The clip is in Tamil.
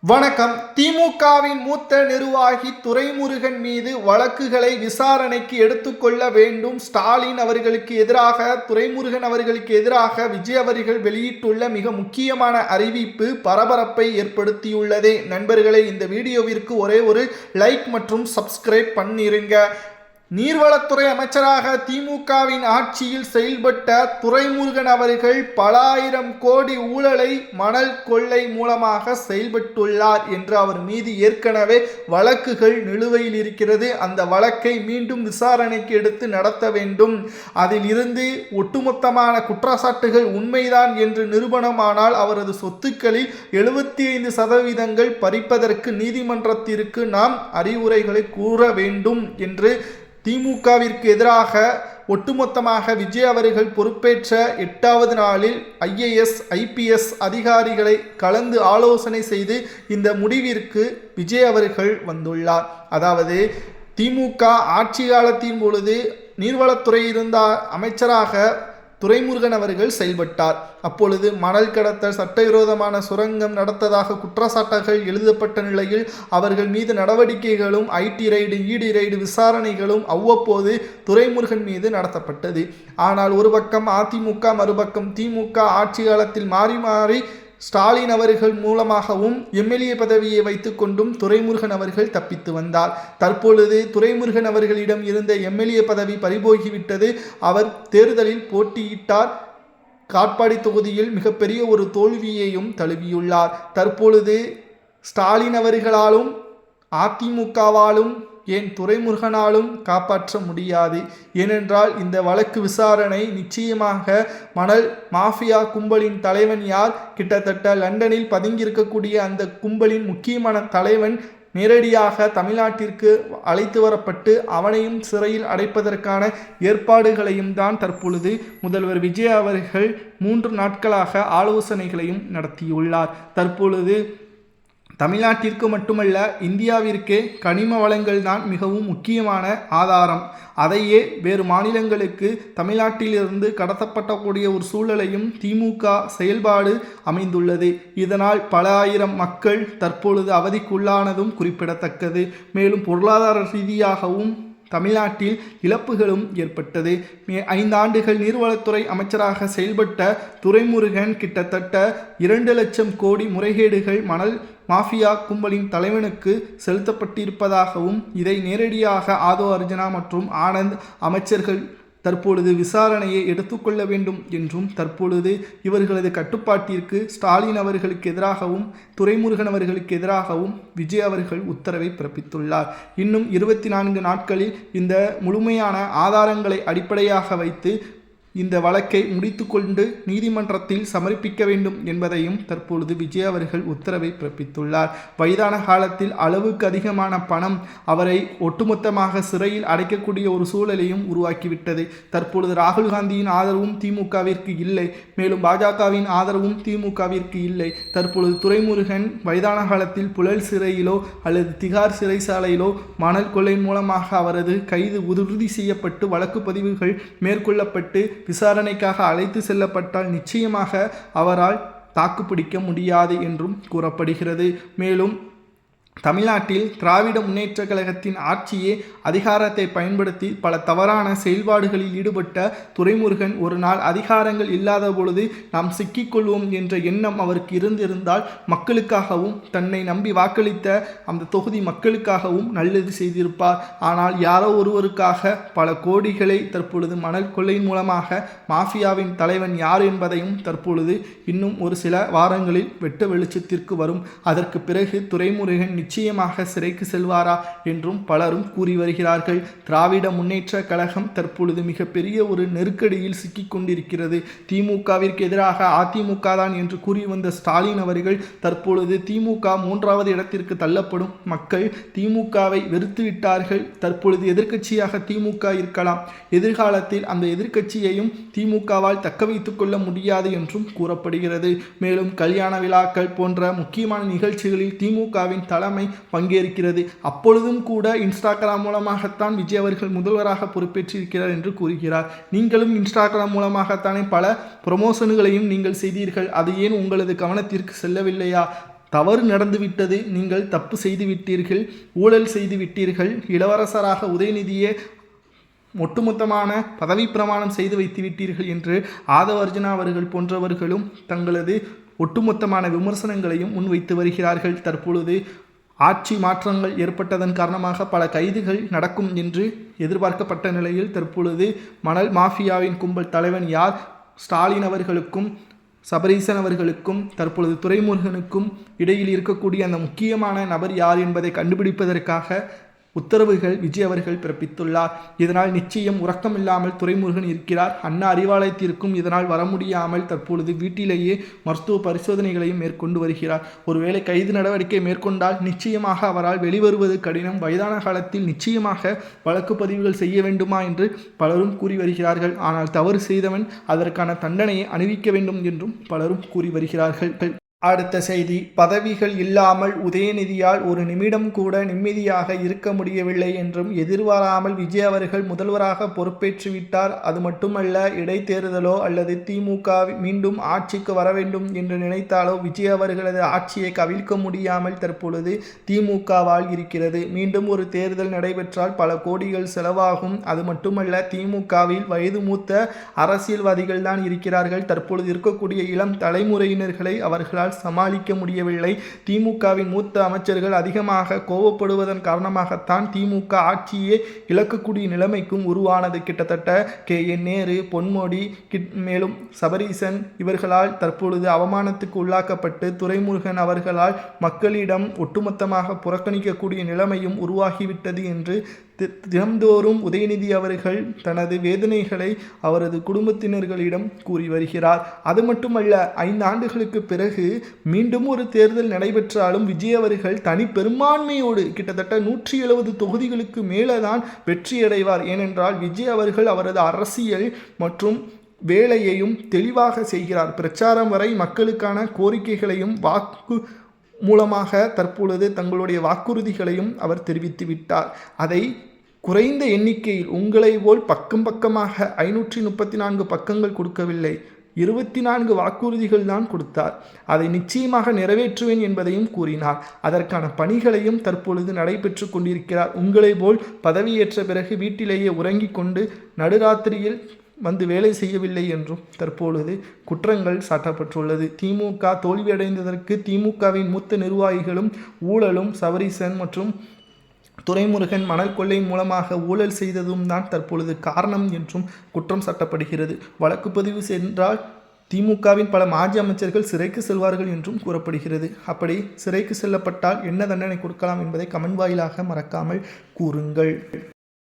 வணக்கம். திமுகவின் மூத்த நிர்வாகி துரைமுருகன் மீது வழக்குகளை விசாரணைக்கு எடுத்துக்கொள்ள வேண்டும். ஸ்டாலின் அவர்களுக்கு எதிராக, துரைமுருகன் அவர்களுக்கு எதிராக விஜய் அவர்கள் வெளியிட்டுள்ள மிக முக்கியமான அறிவிப்பு பரபரப்பை ஏற்படுத்தியுள்ளது. நண்பர்களே, இந்த வீடியோவிற்கு ஒரே ஒரு லைக் மற்றும் சப்ஸ்கிரைப் பண்ணிருங்க. நீர்வளத்துறை அமைச்சராக திமுகவின் ஆட்சியில் செயல்பட்ட துரைமுருகன் அவர்கள் பல ஆயிரம் கோடி ஊழலை மணல் கொள்ளை மூலமாக செயல்பட்டுள்ளார் என்று அவர் மீது ஏற்கனவே வழக்குகள் நிலுவையில் இருக்கிறது. அந்த வழக்கை மீண்டும் விசாரணைக்கு எடுத்து நடத்த வேண்டும். அதில் இருந்து ஒட்டுமொத்தமான குற்றச்சாட்டுகள் உண்மைதான் என்று நிரூபணமானால் அவரது சொத்துக்களில் 75% பறிப்பதற்கு நீதிமன்றத்திற்கு நாம் அறிவுரைகளை கூற வேண்டும் என்று திமுகவிற்கு எதிராக ஒட்டுமொத்தமாக விஜய் அவர்கள் பொறுப்பேற்ற 8வது நாளில் IAS IPS அதிகாரிகளை கலந்து ஆலோசனை செய்து இந்த முடிவிற்கு விஜய் அவர்கள் வந்துள்ளார். அதாவது திமுக ஆட்சி காலத்தின் பொழுது நீர்வளத்துறை இருந்த அமைச்சராக துரைமுருகன் அவர்கள் செயல்பட்டார். அப்பொழுது மணல் கடத்தல், சட்டவிரோதமான சுரங்கம் நடத்ததாக குற்றச்சாட்டுகள் எழுதப்பட்ட நிலையில் அவர்கள் மீது நடவடிக்கைகளும் IT ரைடு, ED ரைடு விசாரணைகளும் அவ்வப்போது துரைமுருகன் மீது நடத்தப்பட்டது. ஆனால் ஒரு பக்கம் அதிமுக, மறுபக்கம் திமுக ஆட்சி காலத்தில் மாறி மாறி ஸ்டாலின் அவர்கள் மூலமாகவும் MLA பதவியை வைத்துக்கொண்டும் துரைமுருகன் அவர்கள் தப்பித்து வந்தார். தற்பொழுது துரைமுருகன் அவர்களிடம் இருந்த MLA பதவி பறிபோகிவிட்டது. அவர் தேர்தலில் போட்டியிட்டார். காட்பாடி தொகுதியில் மிகப்பெரிய ஒரு தோல்வியையும் தழுவியுள்ளார். தற்பொழுது ஸ்டாலின் அவர்களாலும் அதிமுகவாலும் ஏன் துரைமுருகனாலும் காப்பாற்ற முடியாது. ஏனென்றால் இந்த வழக்கு விசாரணை நிச்சயமாக மணல் மாஃபியா கும்பலின் தலைவன் யார், கிட்டத்தட்ட லண்டனில் பதுங்கியிருக்கக்கூடிய அந்த கும்பலின் முக்கியமான தலைவன் நேரடியாக தமிழ்நாட்டிற்கு அழைத்து வரப்பட்டு அவனையும் சிறையில் அடைப்பதற்கான ஏற்பாடுகளையும் தான் தற்பொழுது முதல்வர் விஜய் அவர்கள் 3 நாட்களாக ஆலோசனைகளையும் நடத்தியுள்ளார். தற்பொழுது தமிழ்நாட்டிற்கு மட்டுமல்ல, இந்தியாவிற்கே கனிம வளங்கள் தான் மிகவும் முக்கியமான ஆதாரம். அதையே வேறு மாநிலங்களுக்கு தமிழ்நாட்டிலிருந்து கடத்தப்படக்கூடிய ஒரு சூழலையும் திமுக செயல்பாடு அமைந்துள்ளது. இதனால் பல ஆயிரம் மக்கள் தற்பொழுது அவதிக்குள்ளானதும் குறிப்பிடத்தக்கது. மேலும் பொருளாதார ரீதியாகவும் தமிழ்நாட்டில் இழப்புகளும் ஏற்பட்டது. 5 ஆண்டுகள் நீர்வளத்துறை அமைச்சராக செயல்பட்ட துரைமுருகன் கிட்டத்தட்ட 2 லட்சம் கோடி முறைகேடுகள் மணல் மாஃபியா கும்பலின் தலைவனுக்கு செலுத்தப்பட்டிருப்பதாகவும் இதை நேரடியாக ஆதோ அர்ஜுனா மற்றும் ஆனந்த் அமைச்சர்கள் தற்பொழுது விசாரணையை எடுத்துக்கொள்ள வேண்டும் என்றும் தற்பொழுது இவர்களது கட்டுப்பாட்டிற்கு ஸ்டாலின் அவர்களுக்கு எதிராகவும் துரைமுருகன் அவர்களுக்கு எதிராகவும் விஜய் அவர்கள் உத்தரவை பிறப்பித்துள்ளார். இன்னும் 24 நாட்களில் இந்த முழுமையான ஆதாரங்களை அடிப்படையாக வைத்து இந்த வழக்கை முடித்துக்கொண்டு நீதிமன்றத்தில் சமர்ப்பிக்க வேண்டும் என்பதையும் தற்பொழுது விஜய் அவர்கள் உத்தரவை பிறப்பித்துள்ளார். வயதான காலத்தில் அளவுக்கு அதிகமான பணம் அவரை ஒட்டுமொத்தமாக சிறையில் அடைக்கக்கூடிய ஒரு சூழலையும் உருவாக்கிவிட்டது. தற்பொழுது ராகுல் காந்தியின் ஆதரவும் திமுகவிற்கு இல்லை, மேலும் பாஜகவின் ஆதரவும் திமுகவிற்கு இல்லை. தற்பொழுது துரைமுருகன் வயதான காலத்தில் புழல் சிறையிலோ அல்லது திகார் சிறைச்சாலையிலோ மணல் கொள்ளை மூலமாக அவரது கைது உறுதி செய்யப்பட்டு வழக்கு பதிவுகள் மேற்கொள்ளப்பட்டு விசாரணைக்காக அழைத்து செல்லப்பட்டால் நிச்சயமாக அவரால் தாக்குப்பிடிக்க முடியாது என்றும் கூறப்படுகிறது. மேலும் தமிழ்நாட்டில் திராவிட முன்னேற்ற கழகத்தின் ஆட்சியே அதிகாரத்தை பயன்படுத்தி பல தவறான செயல்பாடுகளில் ஈடுபட்ட துரைமுருகன் ஒரு நாள் அதிகாரங்கள் இல்லாத பொழுது நாம் சிக்கிக்கொள்வோம் என்ற எண்ணம் அவருக்கு இருந்திருந்தால் மக்களுக்காகவும் தன்னை நம்பி வாக்களித்த அந்த தொகுதி மக்களுக்காகவும் நல்லது செய்திருப்பார். ஆனால் யாரோ ஒருவருக்காக பல கோடிகளை தற்பொழுது மணல் கொள்ளை மூலமாக மாஃபியாவின் தலைவன் யார் என்பதையும் தற்பொழுது இன்னும் ஒரு சில வாரங்களில் வெட்ட வெளிச்சத்திற்கு வரும். அதற்கு பிறகு துரைமுருகன் நிச்சயமாக சிறைக்கு செல்வாரா என்றும் பலரும் கூறி வருகிறார்கள். திராவிட முன்னேற்ற கழகம் தற்பொழுது மிகப்பெரிய ஒரு நெருக்கடியில் சிக்கிக் கொண்டிருக்கிறது. திமுகவிற்கு எதிராக அதிமுக தான் என்று கூறி வந்த ஸ்டாலின் அவர்கள் தற்பொழுது திமுக 3வது இடத்திற்கு தள்ளப்படும். மக்கள் திமுகவை வெறுத்து விட்டார்கள். தற்பொழுது எதிர்க்கட்சியாக திமுக இருக்கலாம், எதிர்காலத்தில் அந்த எதிர்க்கட்சியையும் திமுகவால் தக்க வைத்துக் கொள்ள முடியாது என்றும் கூறப்படுகிறது. மேலும் கல்யாண விழாக்கள் போன்ற முக்கியமான நிகழ்ச்சிகளில் திமுகவின் தலைமை பங்கேற்கிறது. அப்பொழுதும் கூட இன்ஸ்டாகிராம் மூலமாகத்தான் விஜய் அவர்கள் முதல்வராக பொறுப்பேற்றிருக்கிறார் என்று கூறுகிறார். நீங்களும் இன்ஸ்டாகிராம் மூலமாகத்தானே பல ப்ரமோஷன்களையும் நீங்கள் செய்தீர்கள். அது ஏன் உங்களது கவனத்திற்கு செல்லவில்லையா? தவறு நடந்துவிட்டது, நீங்கள் தப்பு செய்து விட்டீர்கள், ஊழல் செய்து விட்டீர்கள், இளவரசராக உதயநிதியே ஒட்டுமொத்தமான பதவி பிரமாணம் செய்து வைத்து விட்டீர்கள் என்று ஆதவ அர்ஜுனா அவர்கள் போன்றவர்களும் தங்களது ஒட்டுமொத்தமான விமர்சனங்களையும் முன்வைத்து வருகிறார்கள். தற்பொழுது ஆட்சி மாற்றங்கள் ஏற்பட்டதன் காரணமாக பல கைதுகள் நடக்கும் என்று எதிர்பார்க்கப்பட்ட நிலையில் தற்பொழுது மணல் மாஃபியாவின் கும்பல் தலைவன் யார், ஸ்டாலின் அவர்களுக்கும் சபரீசன் அவர்களுக்கும் தற்பொழுது துரைமுருகனுக்கும் இடையில் இருக்கக்கூடிய அந்த முக்கியமான நபர் யார் என்பதை கண்டுபிடிப்பதற்காக உத்தரவுகள் விஜய் அவர்கள் பிறப்பித்துள்ளார். இதனால் நிச்சயம் உறக்கமில்லாமல் துரைமுருகன் இருக்கிறார். அண்ணா அறிவாலயத்திற்கும் இதனால் வர முடியாமல் தற்பொழுது வீட்டிலேயே மருத்துவ பரிசோதனைகளையும் மேற்கொண்டு வருகிறார். ஒருவேளை கைது நடவடிக்கை மேற்கொண்டால் நிச்சயமாக அவரால் வெளிவருவது கடினம். வயதான காலத்தில் நிச்சயமாக வழக்கு பதிவுகள் செய்ய வேண்டுமா என்று பலரும் கூறி வருகிறார்கள். ஆனால் தவறு செய்தவன் அதற்கான தண்டனையை அணிவிக்க வேண்டும் என்றும் பலரும் கூறி வருகிறார்கள். அடுத்த செய்தி, பதவிகள் இல்லாமல் உதயநிதியால் ஒரு நிமிடம் கூட நிம்மதியாக இருக்க முடியவில்லை என்றும் எதிர்பாராமல் விஜய் அவர்கள் முதல்வராக பொறுப்பேற்றுவிட்டார். அது மட்டுமல்ல, இடைத்தேர்தலோ அல்லது திமுக மீண்டும் ஆட்சிக்கு வர வேண்டும் என்று நினைத்தாலோ விஜய் அவர்களது ஆட்சியை கவிழ்க்க முடியாமல் தற்பொழுது திமுகவால் இருக்கிறது. மீண்டும் ஒரு தேர்தல் நடைபெற்றால் பல கோடிகள் செலவாகும். அது மட்டுமல்ல, திமுகவில் வயது மூத்த அரசியல்வாதிகள் தான் இருக்கிறார்கள். தற்பொழுது இருக்கக்கூடிய இளம் தலைமுறையினர்களை அவர்களால் சமாளிக்க முடியவில்லை. திமுகவின் மூத்த அமைச்சர்கள் அதிகமாக கோபப்படுவதன் காரணமாகத்தான் திமுக ஆட்சியே இழக்கக்கூடிய நிலைமைக்கும் உருவானது. கிட்டத்தட்ட KN நேரு, பொன்முடி, மேலும் சபரீசன் இவர்களால் தற்பொழுது அவமானத்துக்கு உள்ளாக்கப்பட்டு துரைமுருகன் அவர்களால் மக்களிடம் ஒட்டுமொத்தமாக புறக்கணிக்கக்கூடிய நிலைமையும் உருவாகிவிட்டது என்று தினம்தோறும் உதயநிதி அவர்கள் தனது வேதனைகளை அவரது குடும்பத்தினர்களிடம் கூறி வருகிறார். அது மட்டுமல்ல, 5 ஆண்டுகளுக்கு பிறகு மீண்டும் ஒரு தேர்தல் நடைபெற்றாலும் விஜய் அவர்கள் தனி பெரும்பான்மையோடு கிட்டத்தட்ட 170 தொகுதிகளுக்கு மேலே தான் வெற்றியடைவார். ஏனென்றால் விஜய் அவர்கள் அவரது அரசியல் மற்றும் வேலையையும் தெளிவாக செய்கிறார். பிரச்சாரம் வரை மக்களுக்கான கோரிக்கைகளையும் வாக்கு மூலமாக தற்பொழுது தங்களுடைய வாக்குறுதிகளையும் அவர் தெரிவித்து விட்டார். அதை குறைந்த எண்ணிக்கையில் உங்களை போல் பக்கமாக 534 பக்கங்கள் கொடுக்கவில்லை, 24 வாக்குறுதிகள் தான் கொடுத்தார். அதை நிச்சயமாக நிறைவேற்றுவேன் என்பதையும் கூறினார். அதற்கான பணிகளையும் தற்பொழுது நடைபெற்று கொண்டிருக்கிறார். உங்களை போல் பதவியேற்ற பிறகு வீட்டிலேயே உறங்கிக் கொண்டு நடுராத்திரியில் வந்து வேலை செய்யவில்லை என்றும் தற்பொழுது குற்றங்கள் சாட்டப்பட்டுள்ளது. திமுக தோல்வியடைந்ததற்கு திமுகவின் மூத்த நிர்வாகிகளும் ஊழலும் சபரீசன் மற்றும் துரைமுருகன் மணல் கொள்ளை மூலமாக ஊழல் செய்ததும் தான் தற்பொழுது காரணம் என்றும் குற்றம் சாட்டப்படுகிறது. வழக்கு பதிவு சென்றால் திமுகவின் பல மாஜி அமைச்சர்கள் சிறைக்கு செல்வார்கள் என்றும் கூறப்படுகிறது. அப்படி சிறைக்கு செல்லப்பட்டால் என்ன தண்டனை கொடுக்கலாம் என்பதை கமெண்ட் வாயிலாக மறக்காமல் கூறுங்கள்.